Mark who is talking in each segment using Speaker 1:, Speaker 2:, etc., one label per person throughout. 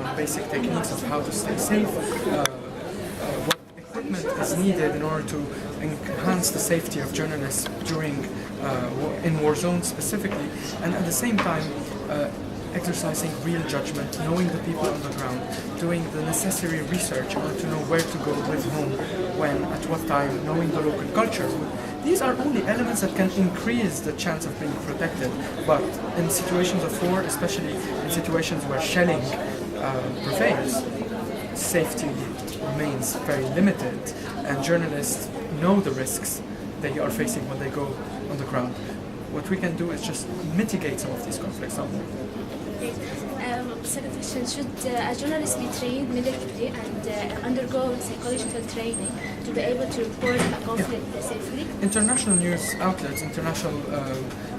Speaker 1: on basic techniques of how to stay safe, what equipment is needed in order to enhance the safety of journalists during in war zones specifically, and at the same time exercising real judgment, knowing the people on the ground, doing the necessary research in order to know where to go with whom, when, at what time, knowing the local culture. These are only elements that can increase the chance of being protected, but in situations of war, especially in situations where shelling prevails, safety remains very limited, and journalists know the risks they are facing when they go on the ground. What we can do is just mitigate some of these conflicts.
Speaker 2: Second question, should a journalist be trained militarily and undergo psychological training to be able to report a conflict safely?
Speaker 1: International news outlets, international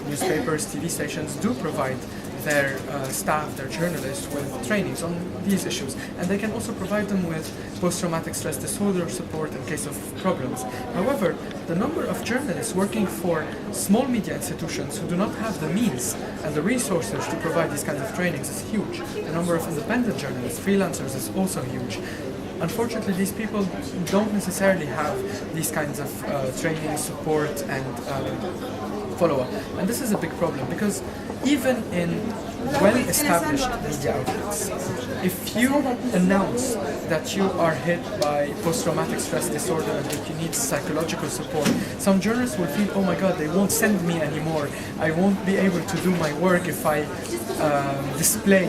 Speaker 1: newspapers, TV stations do provide their staff, their journalists with trainings on these issues, and they can also provide them with post-traumatic stress disorder support in case of problems. However, the number of journalists working for small media institutions who do not have the means and the resources to provide these kinds of trainings is huge. The number of independent journalists, freelancers, is also huge. Unfortunately, these people don't necessarily have these kinds of training, support, and follow-up. And this is a big problem because even in well-established media outlets, if you announce that you are hit by post-traumatic stress disorder and that you need psychological support, some journalists will feel, oh my god, they won't send me anymore. I won't be able to do my work if I display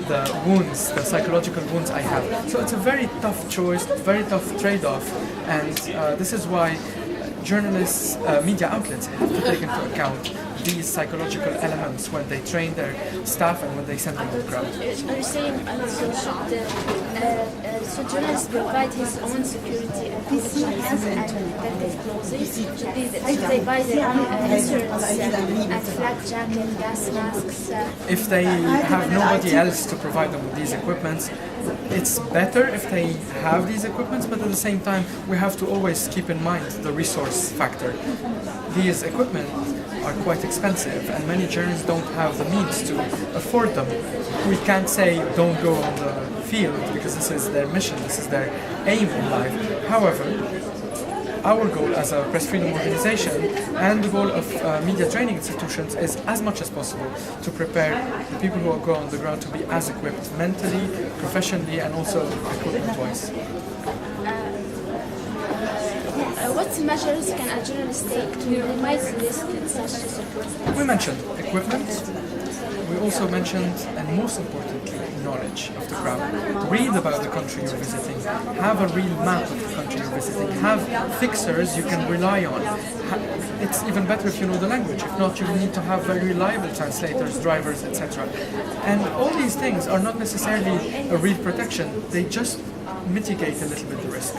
Speaker 1: the wounds, the psychological wounds I have. So it's a very tough choice, very tough trade-off, and this is why journalists, media outlets have to take into account these psychological elements when they train their staff and when they send them on the ground.
Speaker 2: Are you saying should journalists provide his own security and protective clothing? Should they buy their own insurance and flak jacket, gas masks?
Speaker 1: If they have nobody else to provide them with these equipments, it's better if they have these equipments, but at the same time we have to always keep in mind the resource factor. These equipment are quite expensive and many journalists don't have the means to afford them. We can't say don't go on the field because this is their mission, this is their aim in life. However, our goal as a press freedom organization and the goal of media training institutions is as much as possible to prepare the people who go on the ground to be as equipped mentally, professionally, and also equipment-wise.
Speaker 2: What measures can a journalist take to minimize the risk in such a situation?
Speaker 1: We mentioned equipment. We also mentioned, and most importantly, knowledge of the ground. Read about the country you're visiting. Have a real map of the country you're visiting. Have fixers you can rely on. It's even better if you know the language. If not, you need to have very reliable translators, drivers, etc. And all these things are not necessarily a real protection. They just mitigate a little bit the risk.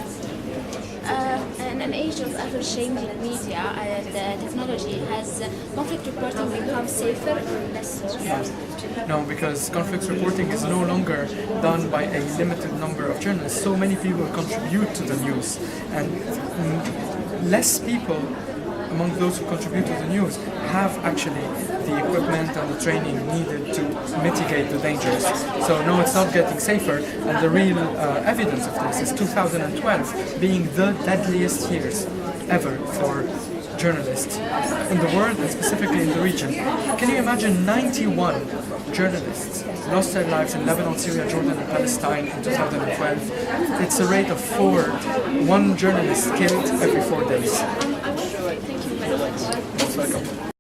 Speaker 2: In an age of ever-changing media and technology, has conflict reporting become safer or less secure?
Speaker 1: No, because conflict reporting is no longer done by a limited number of journalists. So many people contribute to the news, and less people among those who contribute to the news have actually the equipment and the training needed to mitigate the dangers. So no, it's not getting safer, and the real evidence of this is 2012 being the deadliest years ever for journalists in the world and specifically in the region. Can you imagine 91 journalists lost their lives in Lebanon, Syria, Jordan and Palestine in 2012? It's a rate of 1 journalist killed every 4 days.
Speaker 2: Thank you very much.
Speaker 1: Most welcome.